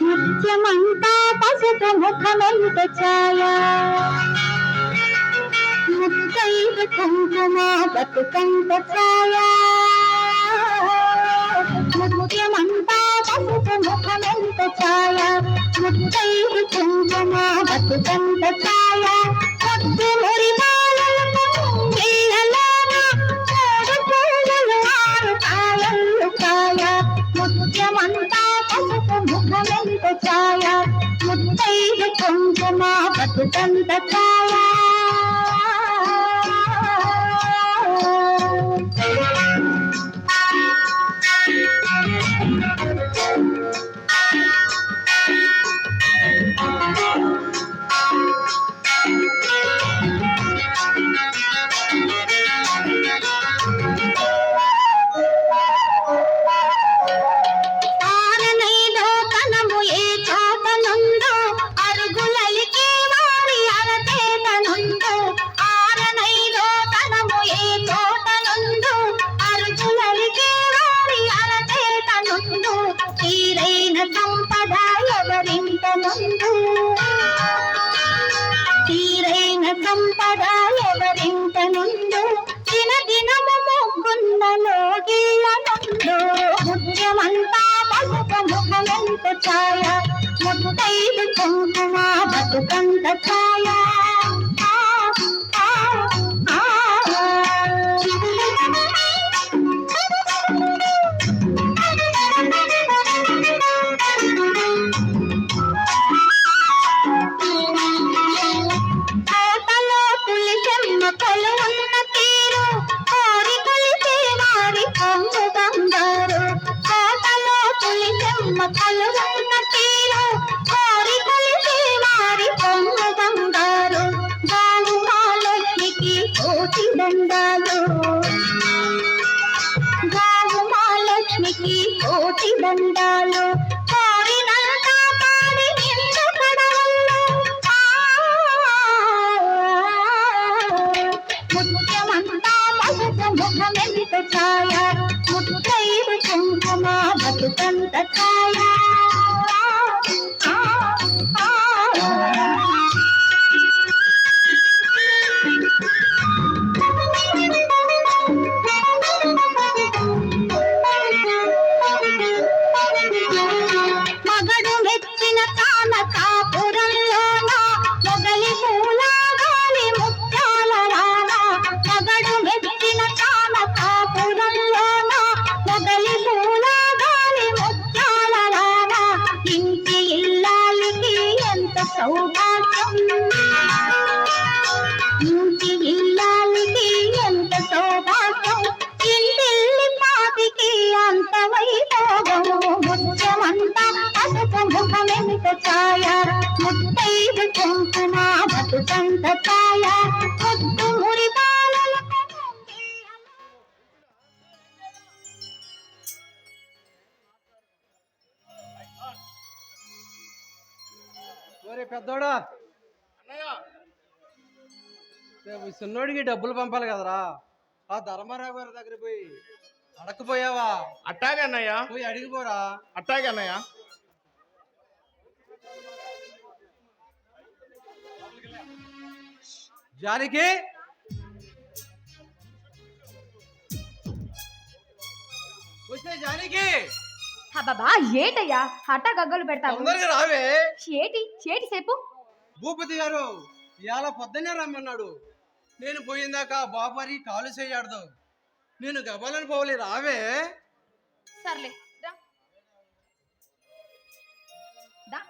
ముత్యమంతా పసుపు ముఖమెంత ఛాయ ముత్తైదు కుంకుమ బతుకంత ఛాయ ముత్యమంతా పసుపు ముఖమెంత ఛాయ ముత్తైదు కుంకుమ బతుకంత ఛాయ ముద్దు మురి బాలలకు ఇళ్ళలోన మూడు పూలు ఆరు కాయలు కాయ ముత్యమంతా పసుపు ముఖమెంత ఛాయ ముత్తైదు కుంకుమ బతుకంత ఛాయ తీరైన సంపద ఎవరింట నుండు దినదినము మొగ్గున్నలో గిళ్ళ నుండు ముత్యమంతా పసుపు ముఖమెంత ఛాయ ముత్తైదు కుంకుమ బతుకంత ఛాయ లక్ష్మికి కోటి దండాలు కోరినంత పాడి నిండు కడవల్లో ముత్యమంతా పసుపు ముఖమెంత ఛాయ ముత్తైదు కుంకుమ బతుకంత ఛాయ మగడు మెచ్చిన కానకాపురంలోన మొగలి పూల గాలి ముత్యాల రాన మగడు మెచ్చిన కానకాపురంలోన మొగలి పూల గాలి ముత్యాల రాన ఇంటి ఇల్లాలికి ఎంత సౌభాగ్యం ఇంటి ఇల్లాలికి ఎంత సౌభాగ్యం ఇంటిల్లి పాతికి అంత వైభోగం ముత్యమంతా పసుపు ముఖమెంత ఛాయ ముత్తైదు కుంకుమ బతుకంత ఛాయ ముద్దు మురి బాలలకు పెద్దోడా చిన్నోడికి డబ్బులు పంపాలి కదరా ఆ ధర్మారావు గారి దగ్గర పోయి అడకపోయావా? అట్టాగే అన్నయ్య, పోయి అడిగిపోరా. అట్టాగే అన్నయ్య. జానికి వచ్చే జానికి బాబా ఏటయ్యా హఠ గగ్గలు పెడతావు? తొందరగా రావే. ఏటి చేటి సేపు భూపతి గారు ఇవాళ పొద్దున్నే రమ్మన్నాడు. నేను పోయిందాక బాబారి కాలు చేయాడదు. నేను గబాలను పోవాలి, రావే. సర్లే రా. దా.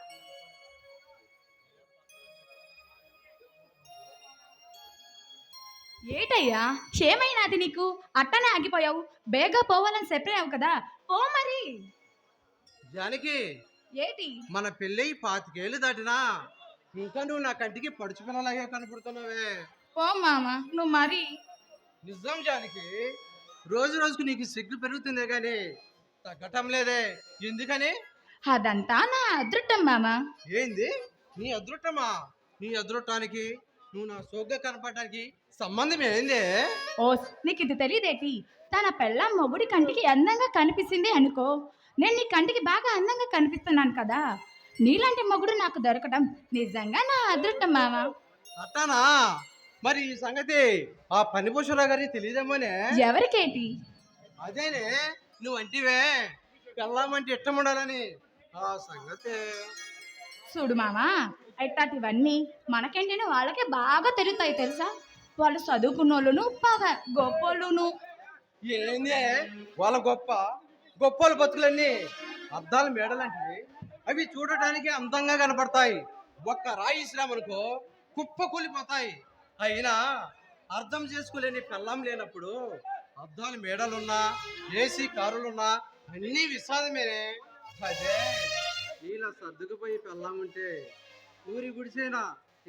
ఏటయ్యా ఏమైనాది నీకు అట్టనే ఆగిపోయావు బేగా పోవాలని చెప్పావు కదా పో మరి. జానకి, ఏటి మన పెళ్ళి 25 ఏళ్ళు దాటినా ఇంకా నువ్వు నా కంటికి పడుచు పిల్లలాగే కనపడుతున్నావే. పో మామ నువ్వు మరి. నిజం జానకి, రోజు రోజుకు నీకు సిగ్గు పెరుగుతుందే గాని తగ్గటం లేదే. ఎందుకని? అదంతా నా అదృష్టం మామ. ఏంది నీ అదృష్టమా? నీ అదృష్టానికి నువ్వు నా సోగ్గా కనపడటానికి సంబంధం ఏంది? ఓ నీకు ఇది తెలియదేటి? తన పెళ్ళ మొగుడి కంటికి అందంగా కనిపిస్తుంది అనుకో, నేను నీ కంటికి బాగా అందంగా కనిపిస్తున్నాను కదా. నీలాంటి మొగుడు నాకు దొరకడం నిజంగా నా అదృష్టం మామ. అట్టానా? మరి ఈ సంగతి ఆ పనిభూషణరావు గారికి తెలియదేమోనే. ఎవరికేటి? అదేనే నువ్వు అంటివే పెళ్ళామంటే ఇష్టం ఉండాలని. ఆ సంగతి చూడు మామా, ఇట్లాంటివన్నీ మనకేంటనే వాళ్ళకే బాగా తెలుస్తాయి తెలుసా. వాళ్ళు చదువుకున్నోళ్ళును బాగా గొప్పోళ్ళును. ఏంది వాళ్ళ గొప్పల బతుకులన్నీ అద్దాల మేడలాంటివి. అవి చూడటానికి అందంగా కనపడతాయి. ఒక్క రాయి ఇసిరామనుకో కుప్ప కూలిపోతాయి. అయినా అర్థం చేసుకోలేని పెళ్ళాం లేనప్పుడు అద్దాల మేడలున్నా ఏసీ కారులున్నా అన్నీ విషాదమేనే. అదే ఇలా సర్దుకుపోయి పెళ్ళాం ఉంటే ఊరి గుడిసేనా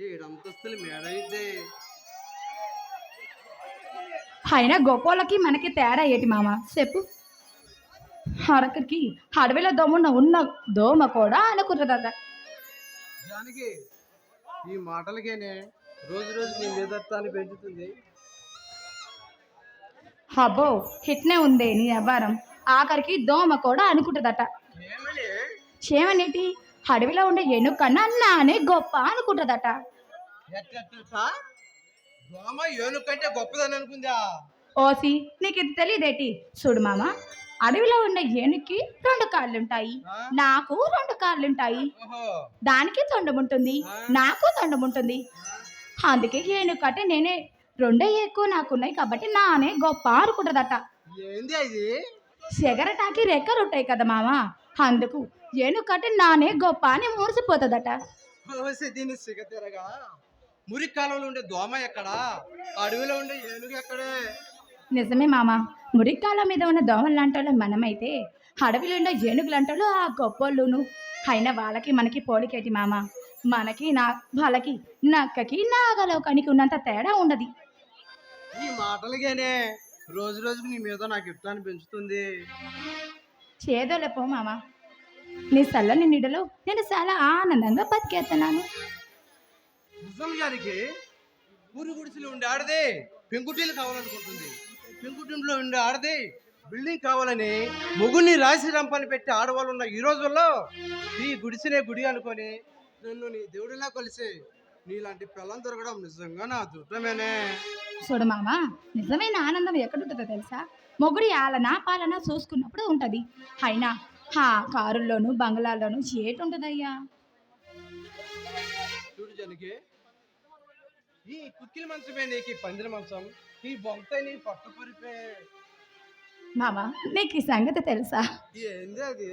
7 అంతస్తులు మేడ అయితే. అయినా గొప్పోళ్ళకి మనకి తేడా ఏటి మామ చెప్పు. అరకరికి అడవిలో ఉన్న దోమ కూడా అనుకున్నదట. జానకి, ఈ మాటలకేనే రోజు రోజు నీ నిదత్తాన్ని పెంచుతుంది. అబ్బో హిట్నే ఉంది నీ వ్యవహారం. ఆఖరికి దోమ కూడా అనుకుంటుందట. ఏమని? చేమనేటి అడవిలో ఉండే ఏనుగు కన్నా నానే గొప్ప అనుకుంటుందట. ఎట్లా దోమ ఏనుగు కంటే గొప్పదని అనుకుందా? ఓసి నీకు ఇది తెలియదేటి? చూడు మామ, అడవిలో ఉండే ఏనుగుకి 2 కాళ్ళుంటాయి, నాకు 2 కాళ్ళుంటాయి. ఓహో, దానికి తొండం ఉంటుంది, నాకు తొండం ఉంటుంది. అందుకే ఏనుగు కంటే నేనే 2 ఎక్కువ నాకున్నాయి కాబట్టి నానే గొప్ప అనుకుంటుందట. ఏంది అది? సెగరటాకి రెక్కలు ఉంటాయి కదా మామ, అందుకు ఏనుగు కంటే నానే గొప్ప అని మురిసిపోతుందట. ఓసి దీన్ని సిగతెరగా మురికి కాలంలో ఉండే దోమ ఎక్కడా, అడవిలో ఉండే ఏనుగు ఎక్కడే? నిజమే మామ, మురికాల మీద ఉన్న దోమలు లాంటోళ్ళు మనమైతే అడవిలో ఉండే ఏనుగులు అంటోళ్ళు ఆ గొప్పోళ్ళును. అయినా వాళ్ళకి మనకి పోలికేటి మామ. మనకి వాళ్ళకి నక్కకి నాగలోకానికి ఉన్నంత తేడా ఉండదు. ఈ మాటలకేనే రోజు రోజుకు నీ మీద నాకు ఇష్టాన్ని పెంచుతుంది. చేదోలేపో మామ, నీ చల్లని నీడలో నేను చాలా ఆనందంగా బతికేస్తున్నాను. నిజం గారికి ఊరి గుడిసెలు ఉండే ఆడదే పెంకుటీలు కావాలనుకుంటుంది. పెంకుటింట్లో ఉండే ఆడదే బిల్డింగ్ కావాలని మొగుని రాసి రంపని పెట్టి ఆడవాళ్ళు ఉన్న ఈ రోజుల్లో ఈ గుడిసెనే గుడి అనుకొని నన్ను నీ దేవుడిలా కలిసి నీలాంటి పిల్లం దొరకడం నిజంగా నా అదృష్టమేనే. చూడు మామ, నిజమైన ఆనందం ఎక్కడుంటుందో తెలుసా? మొగుడి ఆలన పాలన చూసుకున్నప్పుడు ఉంటుంది. అయినా కారుల్లోనూ బంగ్లాల్లోనూ ఏటుంటుందయ్యా? చూడు జనకి, ఈ కుక్కిల మంచమే నీకు పందిల మంచం, ఈ బొంత నీ పట్టు పరిపే. మామ నీకు ఈ సంగతి తెలుసా? ఏంది అది?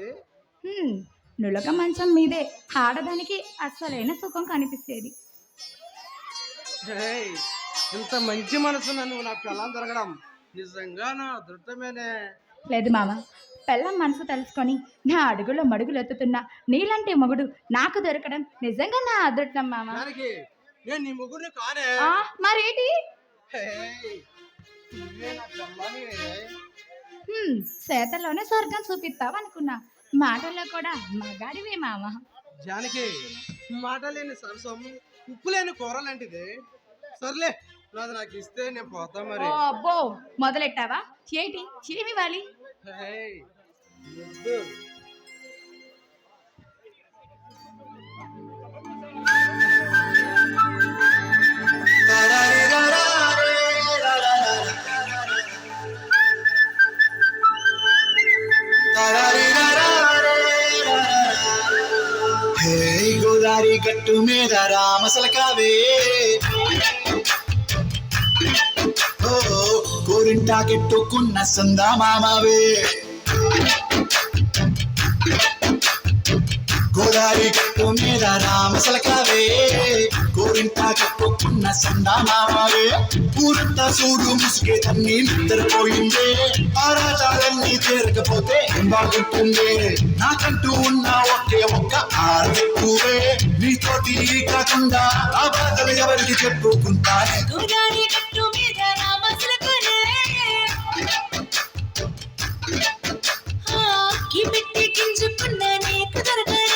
నులక మంచం మీదే ఆడదానికి అస్సలైన సుఖం కనిపిస్తేది. ఏయ్, ఇంత మంచి మనసు నన్ను నా పిల్లం దొరకడం నిజంగా నా అదృష్టమేనే. లేదు మామ, పెళ్ళం మనసు తెలుసుకొని నా అడుగులో మడుగులు ఎత్తుతున్న నీలాంటి మొగుడు నాకు దొరకడం నిజంగా నా అదృష్టం మామ. దానికి నేను నీ ముగ్గురిని కానే. మరేటి? ఏయ్, నువ్వే నా పిల్లనివే. చేతల్లోనే స్వర్గం చూపిస్తావు అనుకున్నా, మాటల్లో కూడా మగాడివే మామ. జానకి, మాట లేని సరసం ఉప్పు లేని కూర లాంటిది. సర్లే, నాది నాకు ఇస్తే నేను పోతా మరి. అబ్బో మొదలెట్టావా? ఏటి ఏమివ్వాలి? ఏయ్, వద్దు. గోదారి గట్టు మీద రామసలకావే, ఓ కోరింటా కెట్టుకున్న సందా మామవే. గోదారి గట్టు మీద రామసలకావే గోరింటా కట్టుకున్న సందామావే ఊరంతా చూడు ముసుగే తన్ని నిద్రపోయిందే ఆరాటాలన్నీ తీరకపోతే ఏం బాగుంటుందే నాకంటూ ఉన్న ఒకే ఒక్క ఆడెక్కువే నీతోటి కాకుండా ఆ బాధలు ఎవరికి చెప్పుకుంటానే గోదారి గట్టు మీద రామసలకావే పెట్టి గింజుకున్న నీకు దొరకనే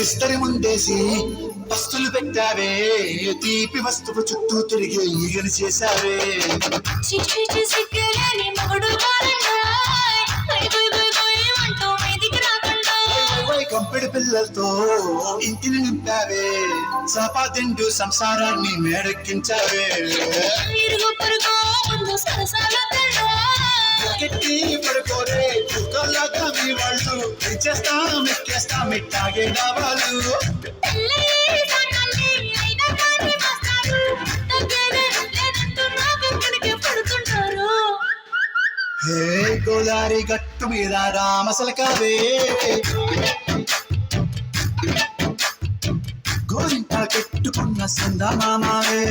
విస్తరి ముందేసి వస్తువులు పెట్టావే తీపి వస్తువు చుట్టూ తిరిగే ఈగని చేశావే చిచ్చి సిగ్గలేని మగుడు కాలంగా అంటూ మీదికి రాకుండా కంపెడి పిల్లలతో ఇంటిని నింపావే సపాతిండు సంసారాన్ని మేడెక్కించావే ఇరుగు పరుగు ముందు సరసాల గట్టి పడుకోరే కుక్కలాగా మీ వాళ్ళు చేస్తాం ఎక్కేస్తాం ఇట్టాగే వాళ్ళు హే గోదారి గట్టు మీద రామసలకావే గోరింటా కట్టుకున్న సందమామావే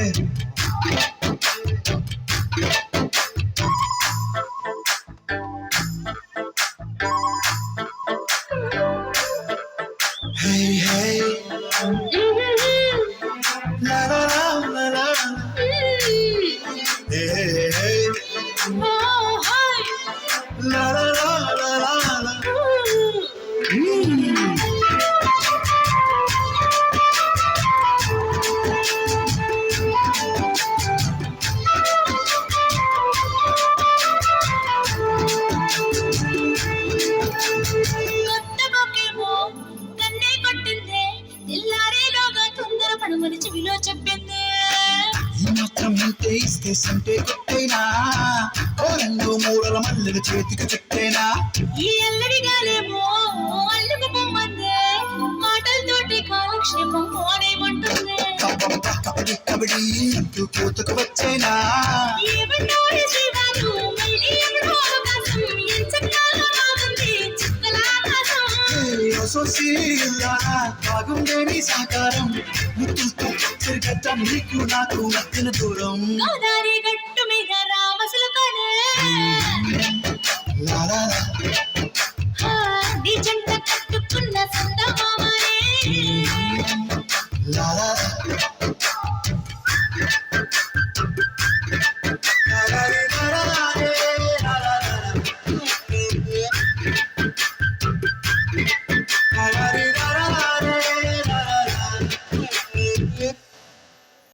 Hey, hey. La la la la la. Hey, hey, hey. La la la la la la. చెవిలో చెప్పింది మాత్రం ఇంతే ఇస్తే సంటే కొట్టైనా ఓ రెండు మూడల మల్లెల చేతికి చుట్టేనా ఈ అల్లడి గాలేమో అల్లుకు పొమ్మందే మాటలతోటి కాలక్షేమం పోనేమంటుంది కబడి కబడి అంటూ కూతుకు వచ్చేనా ఏమన్నాడు జీవాలు మళ్ళీ ఎన్నో అవకాశం ఎంచకాల బాగుంది చుక్కల ఆకాశం బాగుండే నీ సాకారం ముద్దుతో తిరగట నీకు నాకు మధ్యన దూరం గోదారి గట్టు మీద రామసలకావే